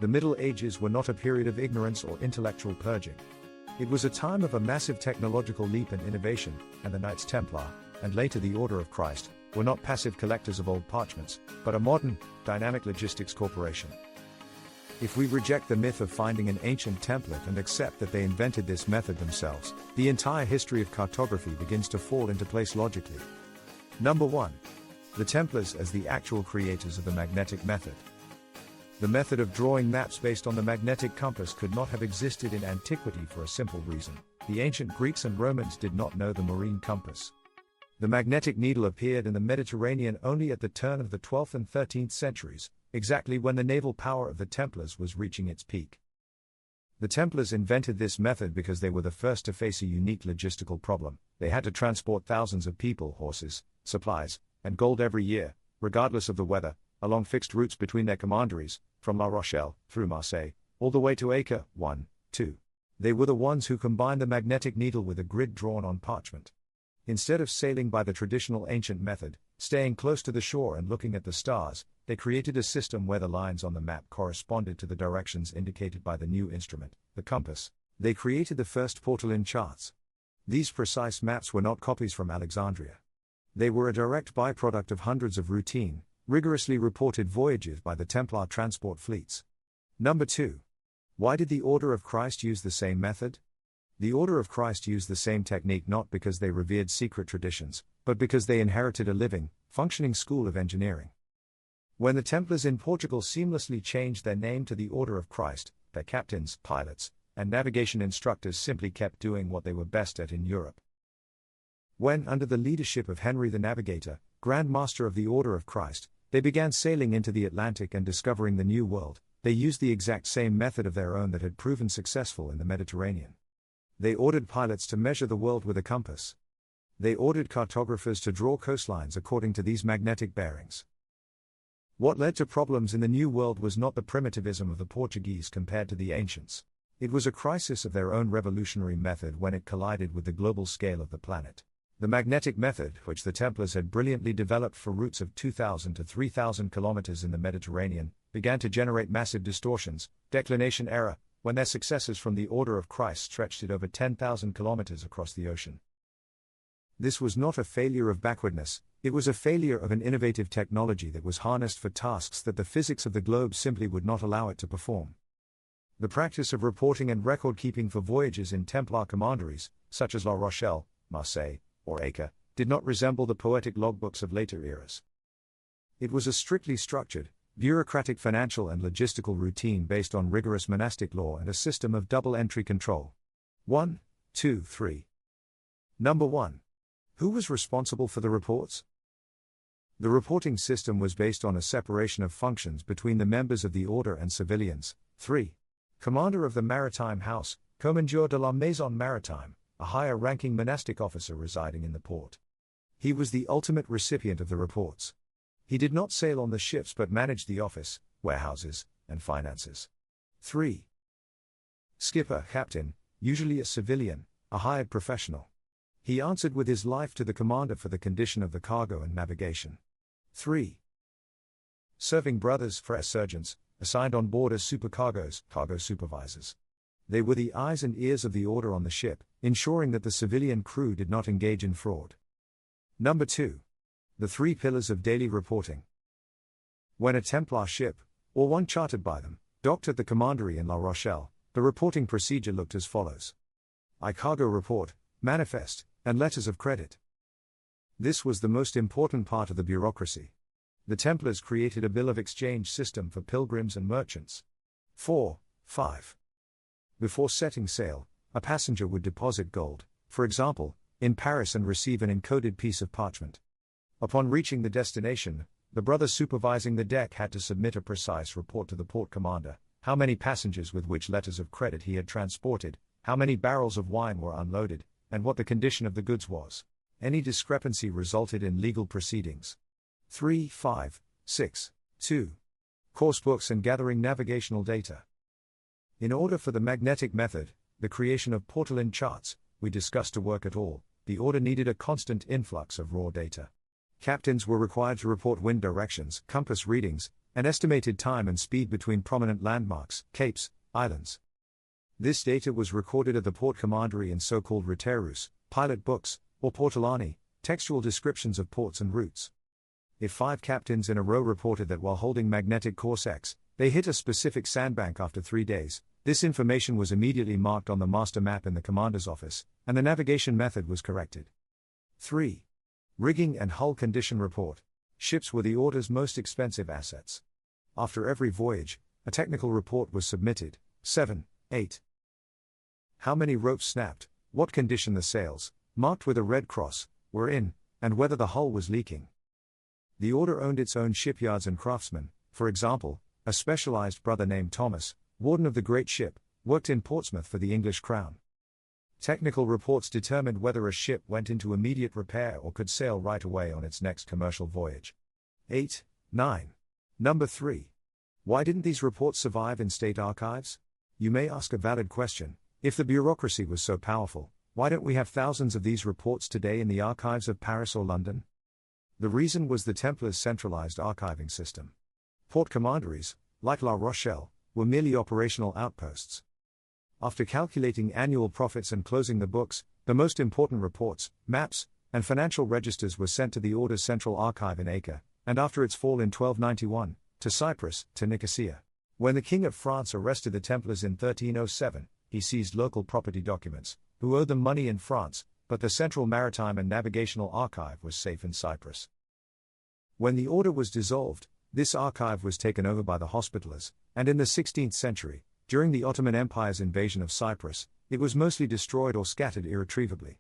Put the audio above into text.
The Middle Ages were not a period of ignorance or intellectual purging. It was a time of a massive technological leap and innovation, and the Knights Templar, and later the Order of Christ, were not passive collectors of old parchments, but a modern, dynamic logistics corporation. If we reject the myth of finding an ancient template and accept that they invented this method themselves, the entire history of cartography begins to fall into place logically. Number 1. The Templars as the actual creators of the magnetic method. The method of drawing maps based on the magnetic compass could not have existed in antiquity for a simple reason: the ancient Greeks and Romans did not know the marine compass. The magnetic needle appeared in the Mediterranean only at the turn of the 12th and 13th centuries, exactly when the naval power of the Templars was reaching its peak. The Templars invented this method because they were the first to face a unique logistical problem. They had to transport thousands of people, horses, supplies, and gold every year, regardless of the weather, along fixed routes between their commanderies, from La Rochelle, through Marseille, all the way to Acre, 1, 2. They were the ones who combined the magnetic needle with a grid drawn on parchment. Instead of sailing by the traditional ancient method, staying close to the shore and looking at the stars, they created a system where the lines on the map corresponded to the directions indicated by the new instrument, the compass. They created the first portolan charts. These precise maps were not copies from Alexandria. They were a direct byproduct of hundreds of routine, rigorously reported voyages by the Templar transport fleets. Number 2. Why did the Order of Christ use the same method? The Order of Christ used the same technique not because they revered secret traditions, but because they inherited a living, functioning school of engineering. When the Templars in Portugal seamlessly changed their name to the Order of Christ, their captains, pilots, and navigation instructors simply kept doing what they were best at in Europe. When, under the leadership of Henry the Navigator, Grand Master of the Order of Christ, they began sailing into the Atlantic and discovering the New World, they used the exact same method of their own that had proven successful in the Mediterranean. They ordered pilots to measure the world with a compass. They ordered cartographers to draw coastlines according to these magnetic bearings. What led to problems in the New World was not the primitivism of the Portuguese compared to the ancients. It was a crisis of their own revolutionary method when it collided with the global scale of the planet. The magnetic method, which the Templars had brilliantly developed for routes of 2,000 to 3,000 kilometers in the Mediterranean, began to generate massive distortions, declination error, when their successors from the Order of Christ stretched it over 10,000 kilometers across the ocean. This was not a failure of backwardness, it was a failure of an innovative technology that was harnessed for tasks that the physics of the globe simply would not allow it to perform. The practice of reporting and record-keeping for voyages in Templar commanderies, such as La Rochelle, Marseille, or Acre, did not resemble the poetic logbooks of later eras. It was a strictly structured, bureaucratic financial and logistical routine based on rigorous monastic law and a system of double-entry control. 1, 2, 3. Number 1. Who was responsible for the reports? The reporting system was based on a separation of functions between the members of the order and civilians. 3. Commander of the Maritime House, Commandeur de la Maison Maritime, a higher-ranking monastic officer residing in the port. He was the ultimate recipient of the reports. He did not sail on the ships but managed the office, warehouses, and finances. 3. Skipper, captain, usually a civilian, a hired professional. He answered with his life to the commander for the condition of the cargo and navigation. 3. Serving brothers, frere sergeants, assigned on board as supercargoes, cargo supervisors. They were the eyes and ears of the order on the ship, ensuring that the civilian crew did not engage in fraud. Number 2. The 3 pillars of daily reporting. When a Templar ship, or one chartered by them, docked at the commandery in La Rochelle, the reporting procedure looked as follows. Cargo report, manifest, and letters of credit. This was the most important part of the bureaucracy. The Templars created a bill of exchange system for pilgrims and merchants. 4, 5. Before setting sail, a passenger would deposit gold, for example, in Paris and receive an encoded piece of parchment. Upon reaching the destination, the brother supervising the deck had to submit a precise report to the port commander, how many passengers with which letters of credit he had transported, how many barrels of wine were unloaded, and what the condition of the goods was. Any discrepancy resulted in legal proceedings. 3, 5, 6, 2. Course books and gathering navigational data. In order for the magnetic method, the creation of portolan charts, we discussed to work at all, the order needed a constant influx of raw data. Captains were required to report wind directions, compass readings, and estimated time and speed between prominent landmarks, capes, islands. This data was recorded at the port commandery in so-called reteros, pilot books, or portolani, textual descriptions of ports and routes. If 5 captains in a row reported that while holding magnetic course X, they hit a specific sandbank after 3 days, this information was immediately marked on the master map in the commander's office, and the navigation method was corrected. 3. Rigging and hull condition report. Ships were the order's most expensive assets. After every voyage, a technical report was submitted. 7. 8. How many ropes snapped, what condition the sails, marked with a red cross, were in, and whether the hull was leaking. The order owned its own shipyards and craftsmen. For example, a specialized brother named Thomas, warden of the great ship, worked in Portsmouth for the English crown. Technical reports determined whether a ship went into immediate repair or could sail right away on its next commercial voyage. 8. 9. Number 3. Why didn't these reports survive in state archives? You may ask a valid question. If the bureaucracy was so powerful, why don't we have thousands of these reports today in the archives of Paris or London? The reason was the Templars' centralized archiving system. Port commanderies, like La Rochelle, were merely operational outposts. After calculating annual profits and closing the books, the most important reports, maps, and financial registers were sent to the Order's central archive in Acre, and after its fall in 1291, to Cyprus, to Nicosia. When the King of France arrested the Templars in 1307, he seized local property documents, who owed them money in France, but the Central Maritime and Navigational Archive was safe in Cyprus. When the order was dissolved, this archive was taken over by the Hospitallers, and in the 16th century, during the Ottoman Empire's invasion of Cyprus, it was mostly destroyed or scattered irretrievably.